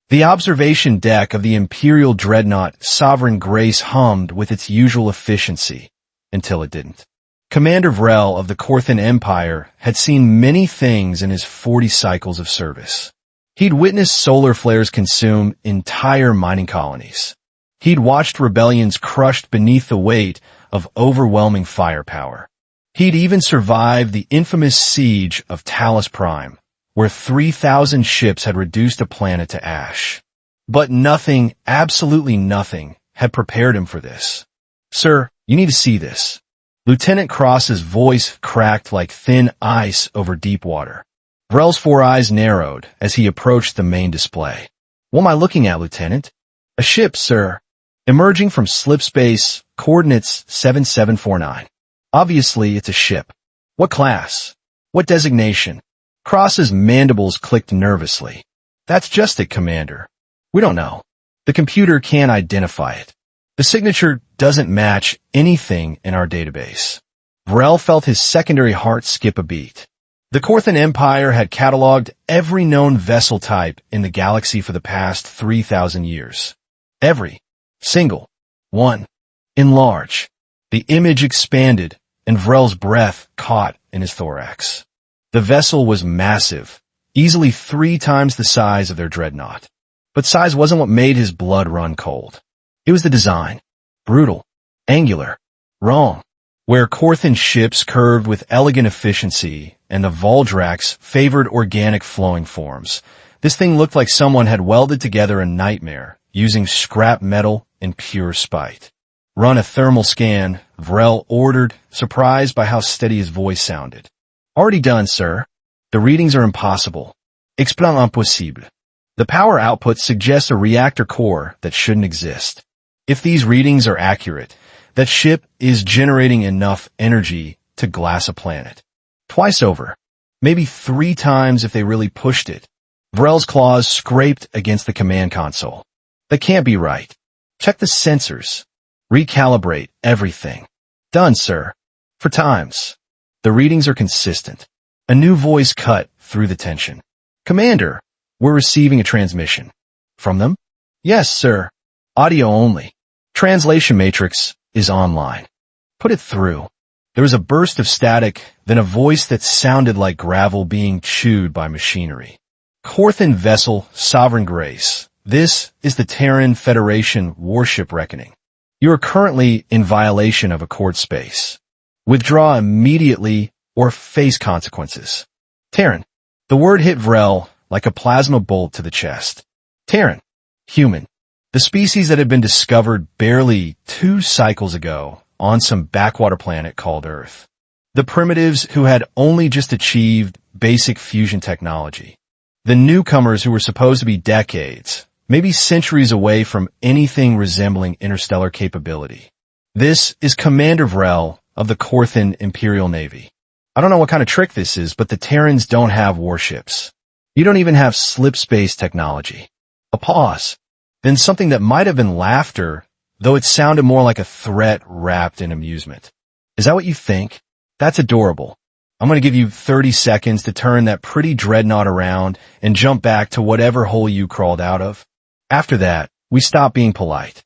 The observation deck of the Imperial dreadnought Sovereign Grace hummed with its usual efficiency, until it didn't. Commander Vrell of the Korthan Empire had seen many things in his 40 cycles of service. He'd witnessed solar flares consume entire mining colonies. He'd watched rebellions crushed beneath the weight of overwhelming firepower. He'd even survived the infamous siege of Talos Prime, where 3,000 ships had reduced a planet to ash. But nothing, absolutely nothing, had prepared him for this. "Sir, you need to see this." Lieutenant Cross's voice cracked like thin ice over deep water. Vrell's 4 eyes narrowed as he approached the main display. "What am I looking at, Lieutenant?" "A ship, sir. Emerging from slipspace, coordinates 7749. Obviously, it's a ship. What class? What designation?" Cross's mandibles clicked nervously. "That's just it, Commander. We don't know. The computer can't identify it. The signature doesn't match anything in our database." Vrell felt his secondary heart skip a beat. The Korthan Empire had cataloged every known vessel type in the galaxy for the past 3,000 years. Every single one. In large. The image expanded, and Vrell's breath caught in his thorax. The vessel was massive, easily 3 times the size of their dreadnought. But size wasn't what made his blood run cold. It was the design. Brutal. Angular. Wrong. Where Korthan ships curved with elegant efficiency and the Voldrax favored organic flowing forms, this thing looked like someone had welded together a nightmare using scrap metal and pure spite. "Run a thermal scan," Vrell ordered, surprised by how steady his voice sounded. "Already done, sir. The readings are impossible. Explain impossible. The power output suggests a reactor core that shouldn't exist. If these readings are accurate, that ship is generating enough energy to glass a planet. Twice over. Maybe 3 times if they really pushed it." Vrell's claws scraped against the command console. "That can't be right. Check the sensors. Recalibrate everything." "Done, sir." "For times." The readings are consistent. A new voice cut through the tension. "Commander, we're receiving a transmission." "From them?" "Yes, sir. Audio only. Translation matrix is online." "Put it through." There was a burst of static, then a voice that sounded like gravel being chewed by machinery. "Korthan vessel, Sovereign Grace. This is the Terran Federation Warship Reckoning. You are currently in violation of accord space. Withdraw immediately or face consequences." "Terran." The word hit Vrell like a plasma bolt to the chest. Terran. Human. The species that had been discovered barely 2 cycles ago on some backwater planet called Earth. The primitives who had only just achieved basic fusion technology. The newcomers who were supposed to be decades, maybe centuries away from anything resembling interstellar capability. This is Commander Vrell of the Korthan Imperial Navy. I don't know what kind of trick this is, but the Terrans don't have warships. You don't even have slipspace technology. A pause. Then something that might have been laughter, though it sounded more like a threat wrapped in amusement. "Is that what you think? That's adorable. I'm going to give you 30 seconds to turn that pretty dreadnought around and jump back to whatever hole you crawled out of. After that, we stop being polite.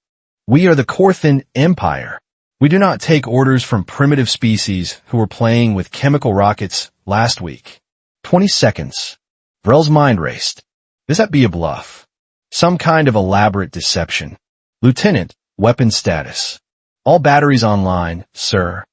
We are the Korthan Empire. We do not take orders from primitive species who were playing with chemical rockets last week." 20 seconds. Vrell's mind raced. Does that be a bluff? Some kind of elaborate deception? "Lieutenant, weapon status. All batteries online, sir.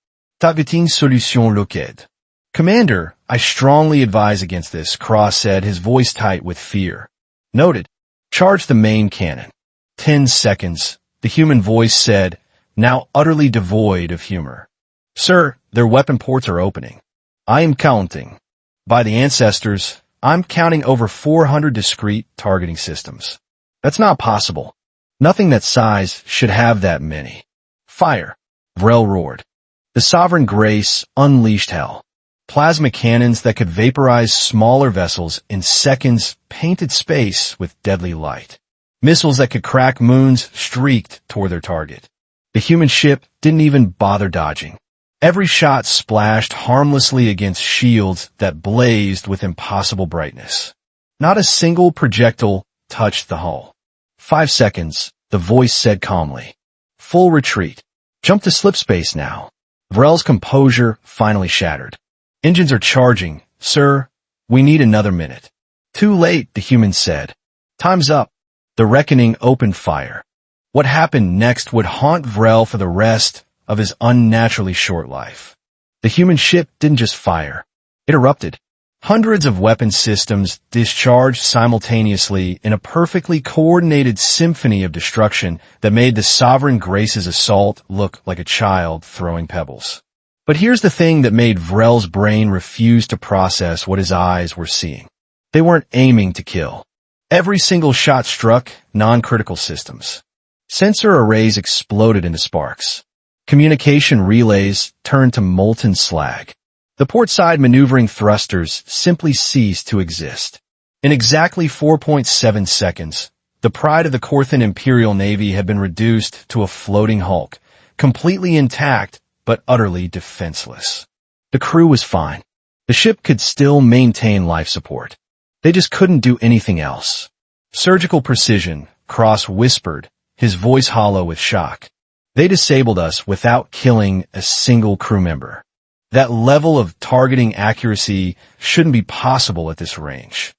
T'avais-tu solution located?" "Commander, I strongly advise against this," Cross said, his voice tight with fear. "Noted. Charge the main cannon." 10 seconds, the human voice said, now utterly devoid of humor. "Sir, their weapon ports are opening. I am counting. By the ancestors, I'm counting over 400 discrete targeting systems. That's not possible. Nothing that size should have that many." "Fire!" Vrell roared. The Sovereign Grace unleashed hell. Plasma cannons that could vaporize smaller vessels in seconds painted space with deadly light. Missiles that could crack moons streaked toward their target. The human ship didn't even bother dodging. Every shot splashed harmlessly against shields that blazed with impossible brightness. Not a single projectile touched the hull. 5 seconds, the voice said calmly. Full retreat. Jump to slip space now. Vrell's composure finally shattered. Engines are charging, sir. We need another minute. Too late, the human said. Time's up. The Reckoning opened fire. What happened next would haunt Vrell for the rest of his unnaturally short life. The human ship didn't just fire. It erupted. Hundreds of weapon systems discharged simultaneously in a perfectly coordinated symphony of destruction that made the Sovereign Grace's assault look like a child throwing pebbles. But here's the thing that made Vrell's brain refuse to process what his eyes were seeing. They weren't aiming to kill. Every single shot struck non-critical systems. Sensor arrays exploded into sparks. Communication relays turned to molten slag. The port-side maneuvering thrusters simply ceased to exist. In exactly 4.7 seconds, the pride of the Korthan Imperial Navy had been reduced to a floating hulk, completely intact but utterly defenseless. The crew was fine. The ship could still maintain life support. They just couldn't do anything else. Surgical precision, Cross whispered, his voice hollow with shock. They disabled us without killing a single crew member. That level of targeting accuracy shouldn't be possible at this range.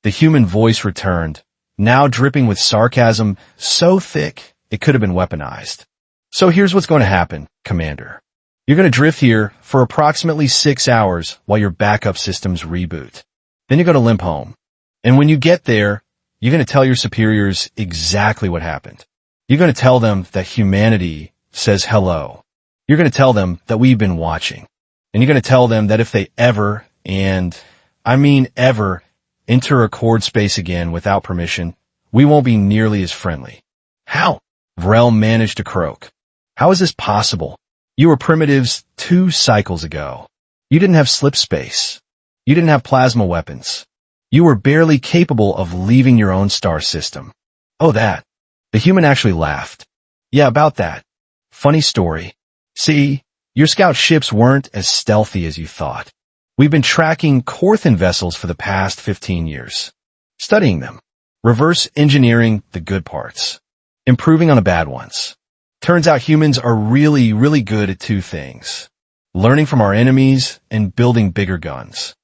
The human voice returned, now dripping with sarcasm so thick it could have been weaponized. So here's what's going to happen, Commander. You're going to drift here for approximately 6 hours while your backup systems reboot. Then you're going to limp home. And when you get there, you're going to tell your superiors exactly what happened. You're going to tell them that humanity says hello. You're going to tell them that we've been watching. And you're going to tell them that if they ever, and I mean ever, enter a cord space again without permission, we won't be nearly as friendly. How? Vrell managed to croak. How is this possible? You were primitives 2 cycles ago. You didn't have slip space. You didn't have plasma weapons. You were barely capable of leaving your own star system. Oh, that. The human actually laughed. Yeah, about that. Funny story. See, your scout ships weren't as stealthy as you thought. We've been tracking Korthan vessels for the past 15 years. Studying them. Reverse engineering the good parts. Improving on the bad ones. Turns out humans are really, really good at 2 things. Learning from our enemies and building bigger guns.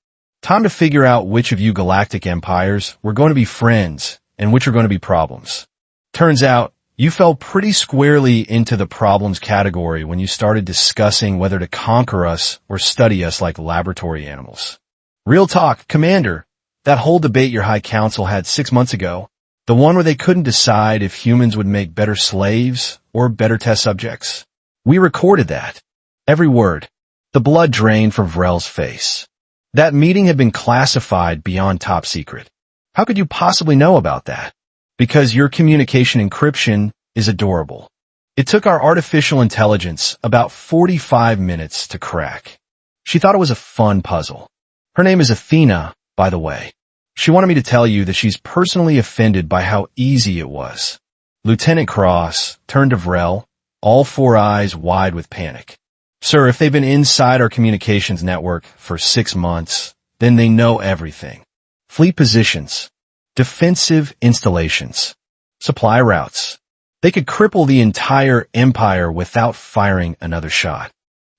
Time to figure out which of you galactic empires were going to be friends and which are going to be problems. Turns out, you fell pretty squarely into the problems category when you started discussing whether to conquer us or study us like laboratory animals. Real talk, Commander. That whole debate your High Council had 6 months ago, the one where they couldn't decide if humans would make better slaves or better test subjects. We recorded that. Every word. The blood drained from Vrell's face. That meeting had been classified beyond top secret. How could you possibly know about that? Because your communication encryption is adorable. It took our artificial intelligence about 45 minutes to crack. She thought it was a fun puzzle. Her name is Athena, by the way. She wanted me to tell you that she's personally offended by how easy it was. Lieutenant Cross turned to Vrell, all 4 eyes wide with panic. Sir, if they've been inside our communications network for 6 months, then they know everything. Fleet positions. Defensive installations. Supply routes. They could cripple the entire empire without firing another shot.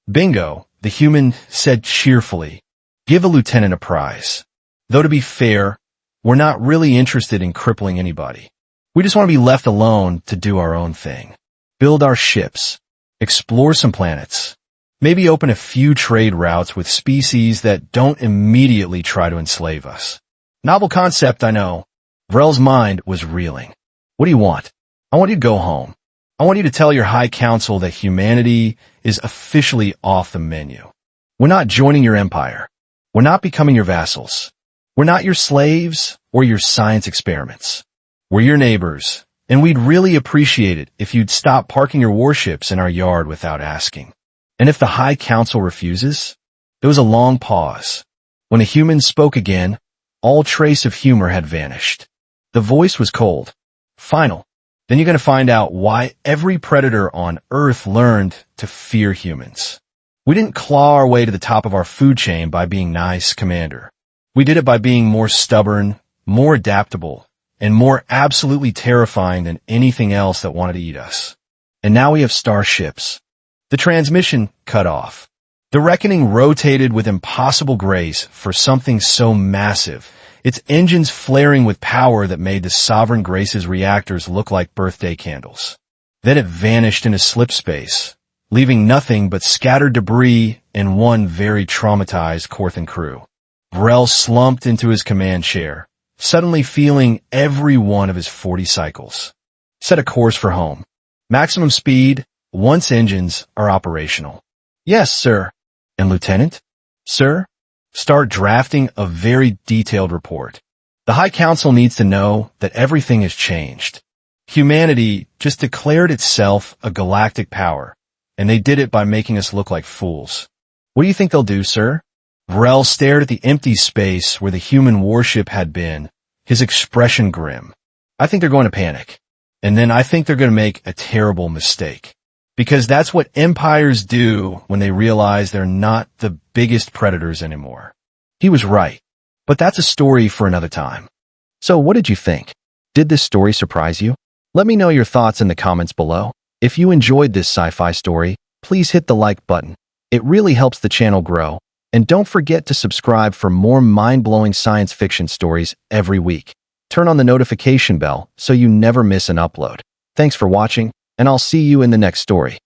Bingo, the human said cheerfully. Give a lieutenant a prize. Though to be fair, we're not really interested in crippling anybody. We just want to be left alone to do our own thing. Build our ships. Explore some planets. Maybe open a few trade routes with species that don't immediately try to enslave us. Novel concept, I know. Vrell's mind was reeling. What do you want? I want you to go home. I want you to tell your High Council that humanity is officially off the menu. We're not joining your empire. We're not becoming your vassals. We're not your slaves or your science experiments. We're your neighbors, and we'd really appreciate it if you'd stop parking your warships in our yard without asking. And if the High Council refuses? There was a long pause. When the human spoke again, all trace of humor had vanished. The voice was cold. Final. Then you're going to find out why every predator on Earth learned to fear humans. We didn't claw our way to the top of our food chain by being nice, Commander. We did it by being more stubborn, more adaptable, and more absolutely terrifying than anything else that wanted to eat us. And now we have starships. The transmission cut off. The Reckoning rotated with impossible grace for something so massive, its engines flaring with power that made the Sovereign Grace's reactors look like birthday candles. Then it vanished into slipspace, leaving nothing but scattered debris and one very traumatized Korthan crew. Vrell slumped into his command chair, suddenly feeling every one of his 40 cycles. Set a course for home. Maximum speed, once engines are operational. Yes, sir. And Lieutenant? Sir? Start drafting a very detailed report. The High Council needs to know that everything has changed. Humanity just declared itself a galactic power, and they did it by making us look like fools. What do you think they'll do, sir? Vrell stared at the empty space where the human warship had been, his expression grim. I think they're going to panic. And then I think they're going to make a terrible mistake. Because that's what empires do when they realize they're not the biggest predators anymore. He was right. But that's a story for another time. So what did you think? Did this story surprise you? Let me know your thoughts in the comments below. If you enjoyed this sci-fi story, please hit the like button. It really helps the channel grow. And don't forget to subscribe for more mind-blowing science fiction stories every week. Turn on the notification bell so you never miss an upload. Thanks for watching, and I'll see you in the next story.